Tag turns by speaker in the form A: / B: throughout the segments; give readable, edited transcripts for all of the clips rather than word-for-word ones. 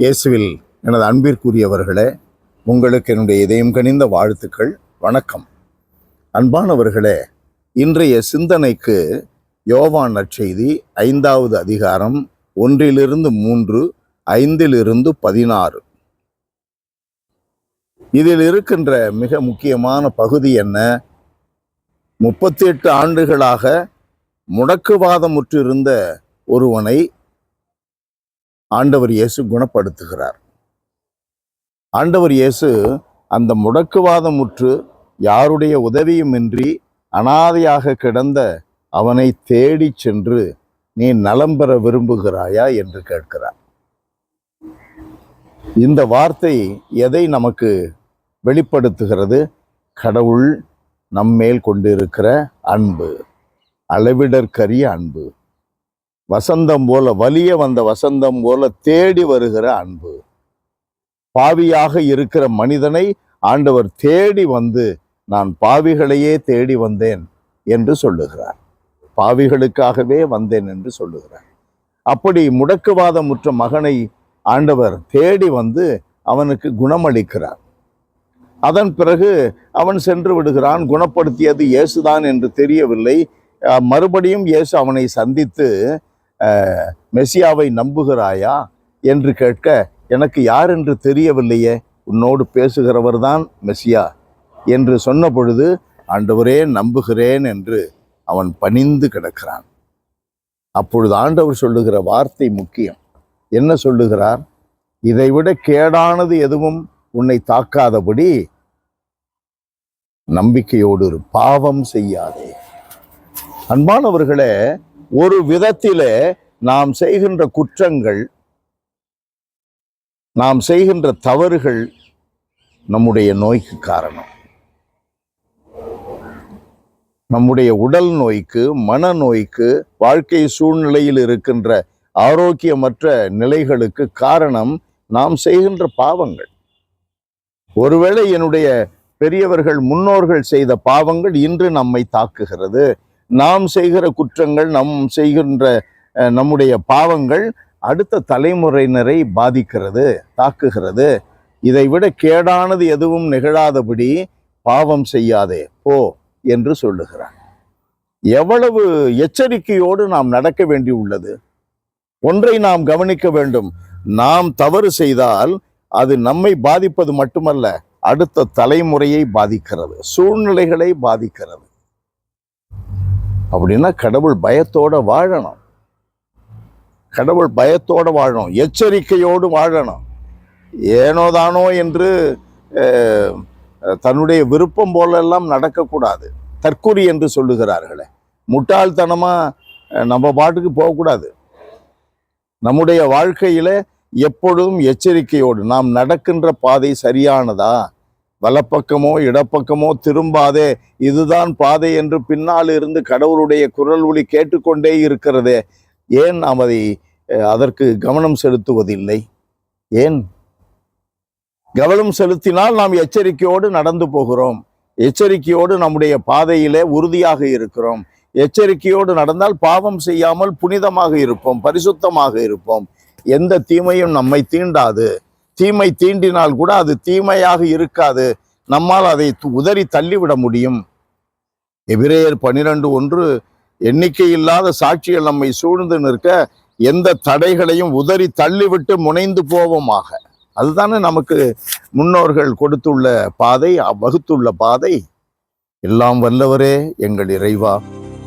A: இயேசுவில் எனது அன்பிற்குரியவர்களே, உங்களுக்கு என்னுடைய இதயம் கனிந்த வாழ்த்துக்கள். வணக்கம். அன்பானவர்களே, இன்றைய சிந்தனைக்கு யோவான் நற்செய்தி 5வது அதிகாரம் 1-3, 5-16. இதில் இருக்கின்ற மிக முக்கியமான பகுதி என்ன? 38 ஆண்டுகளாக முடக்குவாதமுற்றிருந்த ஒருவனை ஆண்டவர் இயேசு குணப்படுத்துகிறார். ஆண்டவர் இயேசு அந்த முடக்குவாதமுற்று யாருடைய உதவியுமின்றி அனாதையாக கிடந்த அவனை தேடி சென்று, நீ நலம் பெற விரும்புகிறாயா என்று கேட்கிறார். இந்த வார்த்தை எதை நமக்கு வெளிப்படுத்துகிறது? கடவுள் நம்மேல் கொண்டிருக்கிற அன்பு, அளவிடற்கரிய அன்பு, வசந்தம் போல, வலிய வந்த வசந்தம் போல தேடி வருகிற அன்பு. பாவியாக இருக்கிற மனிதனை ஆண்டவர் தேடி வந்து, நான் பாவிகளையே தேடி வந்தேன் என்று சொல்லுகிறார். பாவிகளுக்காகவே வந்தேன் என்று சொல்லுகிறார். அப்படி முடக்குவாதமுற்ற மகனை ஆண்டவர் தேடி வந்து அவனுக்கு குணமளிக்கிறார். அதன் பிறகு அவன் சென்று விடுகிறான். குணப்படுத்தியது இயேசுதான் என்று தெரியவில்லை. மறுபடியும் இயேசு அவனை சந்தித்து, மெசியாவை நம்புகிறாயா என்று கேட்க, எனக்கு யார் என்று தெரியவில்லையே, உன்னோடு பேசுகிறவர் தான் மெசியா என்று சொன்ன பொழுது, ஆண்டவரே நம்புகிறேன் என்று அவன் பணிந்து கிடக்கிறான். அப்பொழுது ஆண்டவர் சொல்லுகிற வார்த்தை முக்கியம். என்ன சொல்லுகிறார்? இதைவிட கேடானது எதுவும் உன்னை தாக்காதபடி நம்பிக்கையோடு இரு, பாவம் செய்யாதே. அன்பானவர்களே, ஒரு விதத்திலே நாம் செய்கின்ற குற்றங்கள், நாம் செய்கின்ற தவறுகள் நம்முடைய நோய்க்கு காரணம். நம்முடைய உடல் நோய்க்கு, மனநோய்க்கு, வாழ்க்கை சூழ்நிலையில் இருக்கின்ற ஆரோக்கியமற்ற நிலைகளுக்கு காரணம் நாம் செய்கின்ற பாவங்கள். ஒருவேளை என்னுடைய பெரியவர்கள், முன்னோர்கள் செய்த பாவங்கள் இன்று நம்மை தாக்குகிறது. நாம் செய்கிற குற்றங்கள், செய்கின்ற நம்முடைய பாவங்கள் அடுத்த தலைமுறையினரை பாதிக்கிறது, தாக்குகிறது. இதைவிட கேடானது எதுவும் நிகழாதபடி பாவம் செய்யாதே, போ என்று சொல்லுகிறார். எவ்வளவு எச்சரிக்கையோடு நாம் நடக்க வேண்டி உள்ளது. ஒன்றை நாம் கவனிக்க வேண்டும். நாம் தவறு செய்தால் அது நம்மை பாதிப்பது மட்டுமல்ல, அடுத்த தலைமுறையை பாதிக்கிறது, சூழ்நிலைகளை பாதிக்கிறது. அப்படின்னா கடவுள் பயத்தோட வாழணும். கடவுள் பயத்தோடு வாழணும், எச்சரிக்கையோடு வாழணும். ஏனோதானோ என்று தன்னுடைய விருப்பம் போலெல்லாம் நடக்கக்கூடாது. தற்குறி என்று சொல்லுகிறார்களே, முட்டாள்தனமா நம்ம பாட்டுக்கு போகக்கூடாது. நம்முடைய வாழ்க்கையில எப்பொழுதும் எச்சரிக்கையோடு, நாம் நடக்கின்ற பாதை சரியானதா, வலப்பக்கமோ இடப்பக்கமோ திரும்பாதே, இதுதான் பாதை என்று பின்னால் இருந்து கடவுளுடைய குரல் ஒலி கேட்டுக்கொண்டே இருக்கிறதே, ஏன் நாம் அதற்கு கவனம் செலுத்துவதில்லை? ஏன் கவனம் செலுத்தினால் நாம் எச்சரிக்கையோடு நடந்து போகிறோம். எச்சரிக்கையோடு நம்முடைய பாதையிலே உறுதியாக இருக்கிறோம். எச்சரிக்கையோடு நடந்தால் பாவம் செய்யாமல் புனிதமாக இருப்போம், பரிசுத்தமாக இருப்போம். எந்த தீமையும் நம்மை தீண்டாது. தீமை தீண்டினால் கூட அது தீமையாக இருக்காது. நம்மால் அதை உதறி தள்ளிவிட முடியும். எபிரேயர் 12:1, எண்ணிக்கை இல்லாத சாட்சிகள் நம்மை சூழ்ந்து நிற்க எந்த தடைகளையும் உதறி தள்ளிவிட்டு முனைந்து போவோமாக. அதுதானே நமக்கு முன்னோர்கள் கொடுத்துள்ள பாதை, வகுத்துள்ள பாதை. எல்லாம் வல்லவரே, எங்கள் இறைவா,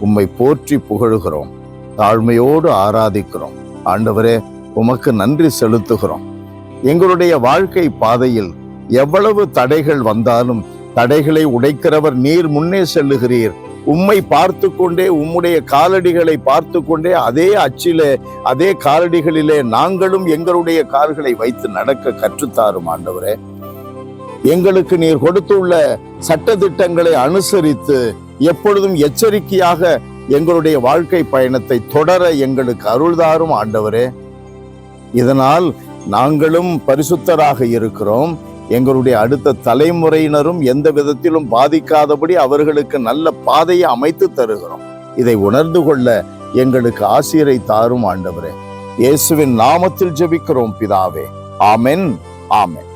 A: உம்மை போற்றி புகழுகிறோம், தாழ்மையோடு ஆராதிக்கிறோம். ஆண்டவரே, உமக்கு நன்றி செலுத்துகிறோம். எங்களுடைய வாழ்க்கை பாதையில் எவ்வளவு தடைகள் வந்தாலும் தடைகளை உடைக்கிறவர் நீர். முன்னே செல்லுகிறீர். உம்மை பார்த்து கொண்டே, உம்முடைய காலடிகளை பார்த்து கொண்டே, அதே அச்சிலே, அதே காலடிகளிலே நாங்களும் எங்களுடைய கால்களை வைத்து நடக்க கற்றுத்தாரும் ஆண்டவரே. எங்களுக்கு நீர் கொடுத்துள்ள சட்டதிட்டங்களை அனுசரித்து எப்பொழுதும் எச்சரிக்கையாக எங்களுடைய வாழ்க்கை பயணத்தை தொடர எங்களுக்கு அருள்தாரும் ஆண்டவரே. இதனால் நாங்களும் பரிசுத்தராக இருக்கிறோம். எங்களுடைய அடுத்த தலைமுறையினரும் எந்த விதத்திலும் பாதிக்காதபடி அவர்களுக்கு நல்ல பாதையை அமைத்து தருகிறோம். இதை உணர்ந்து கொள்ள எங்களுக்கு ஆசீரை தாரும் ஆண்டவரே. இயேசுவின் நாமத்தில் ஜெபிக்கிறோம் பிதாவே, ஆமென். ஆமென்.